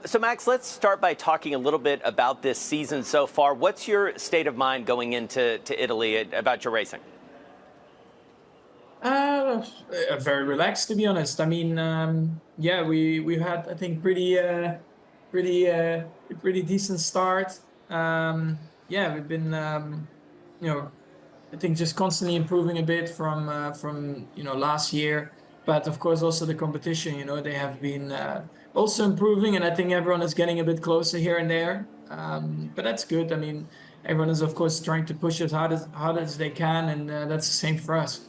So Max, let's start by talking a little bit about this season so far. What's your state of mind going into Italy about your racing? Uh, Very relaxed, to be honest. I mean, yeah, we've had, I think, pretty pretty decent start. Yeah, we've been you know I think just constantly improving a bit from last year. But of course, also the competition. They have been also improving, and I think everyone is getting a bit closer here and there. But that's good. I mean, everyone is of course trying to push as hard as they can, and that's the same for us.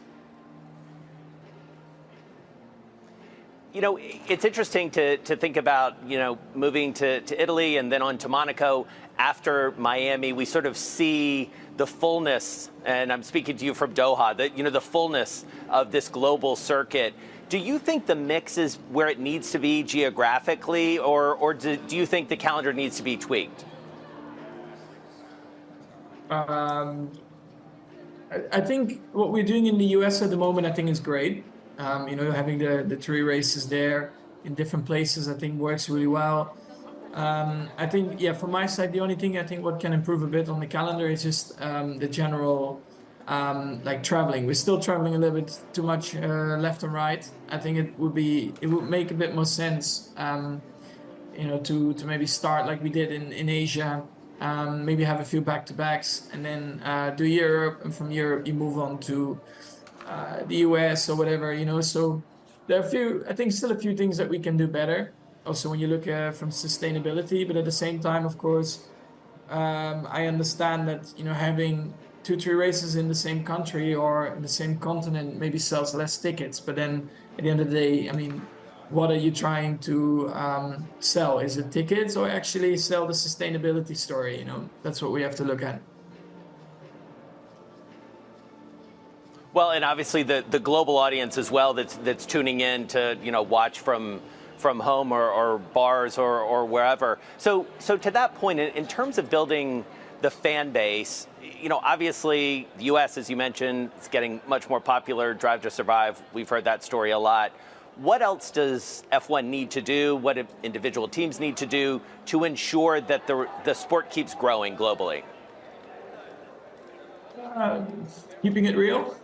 It's interesting to think about, moving to Italy and then on to Monaco. After Miami, we sort of see the fullness, and I'm speaking to you from Doha, the fullness of this global circuit. Do you think the mix is where it needs to be geographically, or do you think the calendar needs to be tweaked? Um, I think what we're doing in the US at the moment, I think is great. Having the three races there in different places, I think works really well. I think, yeah, from my side, the only thing I think what can improve a bit on the calendar is just the general like traveling. We're still traveling a little bit too much left and right. I think it would make a bit more sense, to maybe start like we did in Asia. Maybe have a few back-to-backs and then do Europe, and from Europe you move on to the US or whatever. So there are I think still a few things that we can do better. Also, when you look from sustainability, but at the same time, of course, I understand that, having two, three races in the same country or in the same continent maybe sells less tickets. But then at the end of the day, I mean, what are you trying to sell? Is it tickets or actually sell the sustainability story? That's what we have to look at. Well, and obviously the global audience as well that's tuning in to watch from home or bars or wherever. So to that point, in terms of building the fan base, obviously the U.S., as you mentioned, is getting much more popular. Drive to Survive, we've heard that story a lot. What else does F1 need to do? What do individual teams need to do to ensure that the sport keeps growing globally? Keeping it real.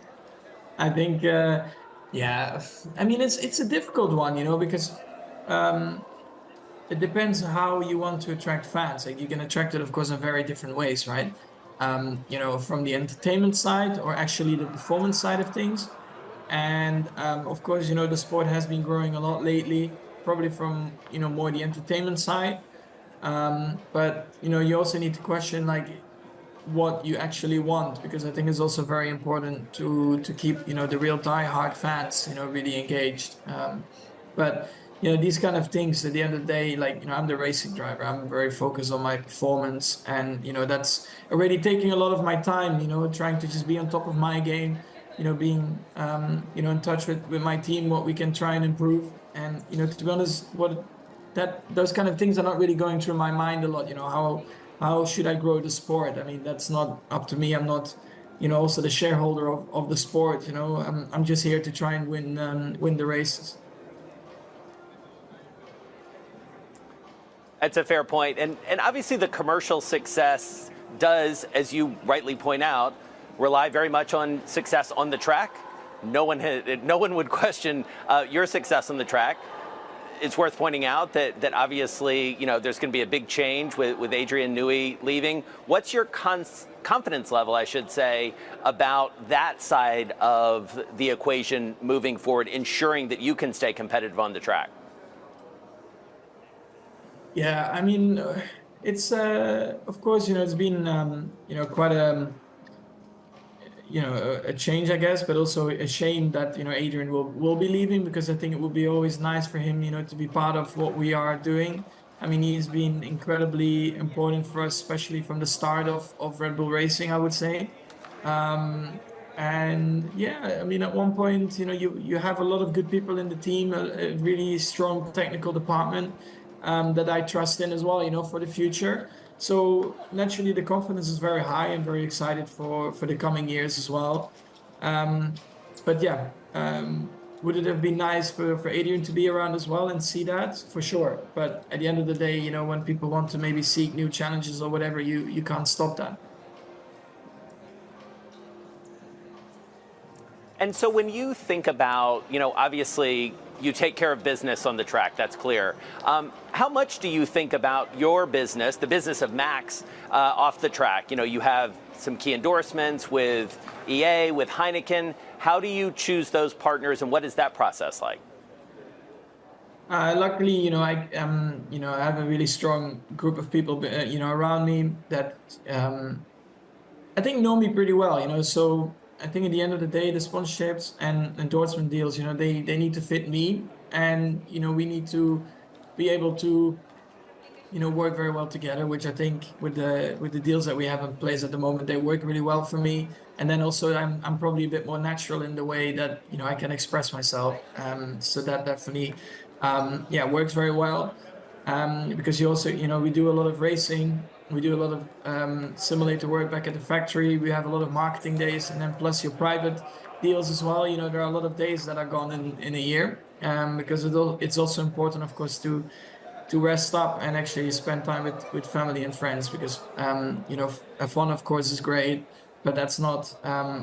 I think, yeah. I mean, it's a difficult one, because it depends how you want to attract fans. Like you can attract it, of course, in very different ways, right? From the entertainment side or actually the performance side of things. And of course, the sport has been growing a lot lately, probably from, more the entertainment side. But, you also need to question like what you actually want, because I think it's also very important to keep, the real diehard fans, really engaged. But, these kind of things at the end of the day, like, I'm the racing driver. I'm very focused on my performance, and, that's already taking a lot of my time, trying to just be on top of my game, being, in touch with my team, what we can try and improve. And, to be honest, those kind of things are not really going through my mind a lot. How should I grow the sport? I mean, that's not up to me. I'm not, also the shareholder of the sport. I'm just here to try and win the races. That's a fair point. And obviously the commercial success does, as you rightly point out, rely very much on success on the track. No one would question your success on the track. It's worth pointing out that obviously, there's going to be a big change with Adrian Newey leaving. What's your confidence level, I should say, about that side of the equation moving forward, ensuring that you can stay competitive on the track? Yeah, I mean, it's of course, it's been quite a change, I guess, but also a shame that Adrian will be leaving, because I think it would be always nice for him to be part of what we are doing. I mean, he's been incredibly important for us, especially from the start of Red Bull Racing, I would say. And yeah, I mean, at one point, you have a lot of good people in the team, a really strong technical department that I trust in as well, for the future. So naturally, the confidence is very high. I'm very excited for the coming years as well. But yeah, Would it have been nice for Adrian to be around as well and see that? For sure. But at the end of the day, you know, when people want to maybe seek new challenges or whatever, you can't stop that. And so when you think about, obviously you take care of business on the track, that's clear. How much do you think about your business, the business of Max, off the track? You know, you have some key endorsements with EA, with Heineken. How do you choose those partners, and what is that process like? Luckily, I have a really strong group of people, around me that I think know me pretty well, so I think at the end of the day, the sponsorships and endorsement deals, they need to fit me, and, we need to be able to, work very well together, which I think with the deals that we have in place at the moment, they work really well for me. And then also I'm probably a bit more natural in the way that, I can express myself. So that definitely, works very well. Because you also, we do a lot of racing, we do a lot of simulator work back at the factory. We have a lot of marketing days, and then plus your private deals as well. There are a lot of days that are gone in a year, because it's also important, of course, to rest up and actually spend time with family and friends, because F1 of course is great, but that's not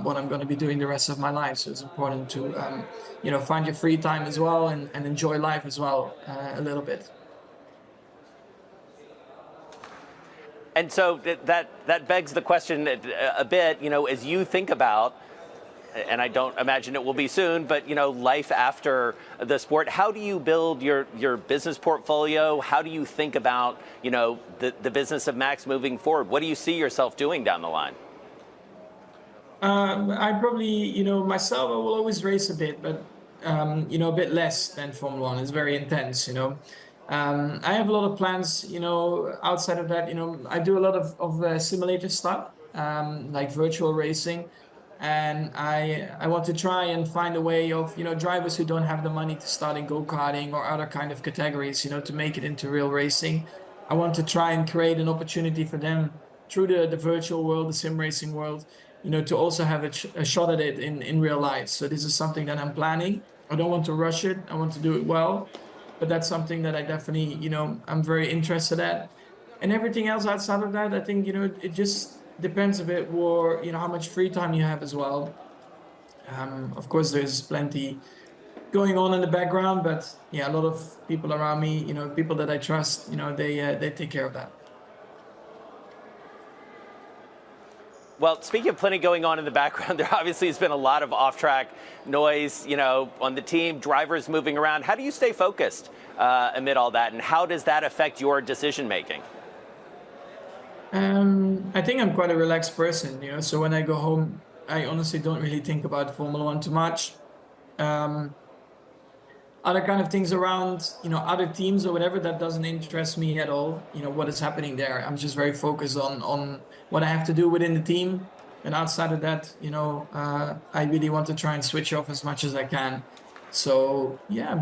what I'm going to be doing the rest of my life. So it's important to find your free time as well, and enjoy life as well, a little bit. And so that begs the question a bit, as you think about, and I don't imagine it will be soon, but life after the sport. How do you build your business portfolio? How do you think about the business of Max moving forward? What do you see yourself doing down the line? I probably, myself, I will always race a bit, but a bit less than Formula One. It's very intense. I have a lot of plans, outside of that. I do a lot of simulator stuff, like virtual racing. And I want to try and find a way of, drivers who don't have the money to start in go-karting or other kind of categories, to make it into real racing. I want to try and create an opportunity for them through the virtual world, the sim racing world, to also have a shot at it in real life. So this is something that I'm planning. I don't want to rush it. I want to do it well, but that's something that I definitely, I'm very interested at. And everything else outside of that, I think, it just depends a bit more, how much free time you have as well. Of course, there's plenty going on in the background, but yeah, a lot of people around me, people that I trust, they take care of that. Well, speaking of plenty going on in the background, there obviously has been a lot of off-track noise, on the team, drivers moving around. How do you stay focused amid all that, and how does that affect your decision making? I think I'm quite a relaxed person, so when I go home, I honestly don't really think about Formula One too much. Um, Other kind of things around, other teams or whatever, that doesn't interest me at all. What is happening there. I'm just very focused on what I have to do within the team. And outside of that, I really want to try and switch off as much as I can. So yeah,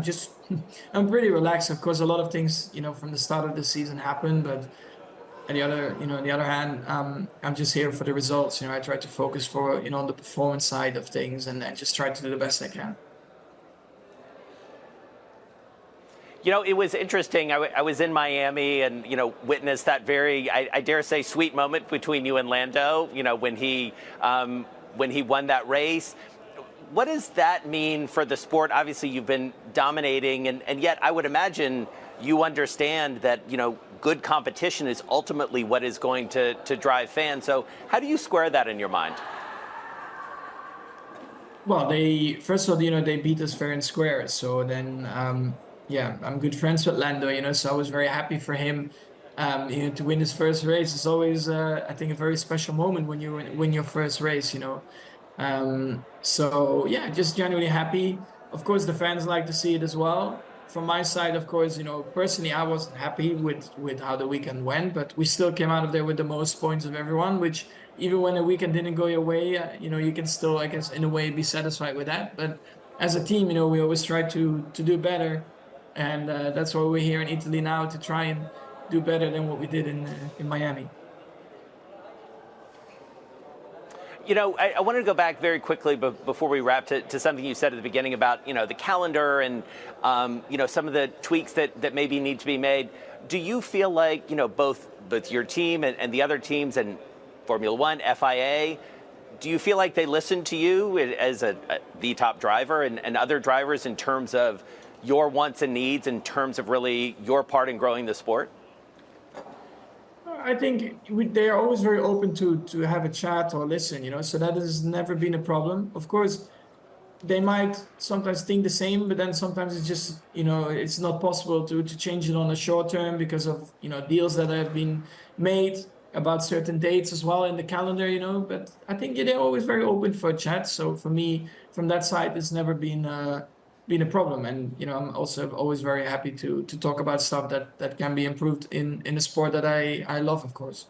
I'm pretty relaxed. Of course, a lot of things, from the start of the season happen, but on the other hand, I'm just here for the results. I try to focus on the performance side of things, and I just try to do the best I can. It was interesting. I was in Miami and, witnessed that very, I dare say, sweet moment between you and Lando, when he won that race. What does that mean for the sport? Obviously, you've been dominating, and yet I would imagine you understand that, good competition is ultimately what is going to drive fans. So how do you square that in your mind? Well, first of all, they beat us fair and square. So then, yeah, I'm good friends with Lando, so I was very happy for him. To win his first race is always, I think, a very special moment when you win your first race. So yeah, just genuinely happy. Of course, the fans like to see it as well. From my side, of course, personally, I wasn't happy with how the weekend went, but we still came out of there with the most points of everyone, which even when the weekend didn't go your way, you can still, I guess, in a way, be satisfied with that. But as a team, we always try to do better. And that's why we're here in Italy now, to try and do better than what we did in Miami. I wanted to go back very quickly before we wrap to something you said at the beginning about, the calendar and, some of the tweaks that maybe need to be made. Do you feel like, both your team and the other teams and Formula One, FIA, do you feel like they listen to you as the top driver and other drivers in terms of your wants and needs, in terms of really your part in growing the sport? I think they are always very open to have a chat or listen, so that has never been a problem. Of course, they might sometimes think the same, but then sometimes it's just, it's not possible to change it on a short term because of, deals that have been made about certain dates as well in the calendar. But I think they're always very open for a chat. So for me, from that side, it's never been a problem. And, I'm also always very happy to talk about stuff that can be improved in a sport that I love, of course.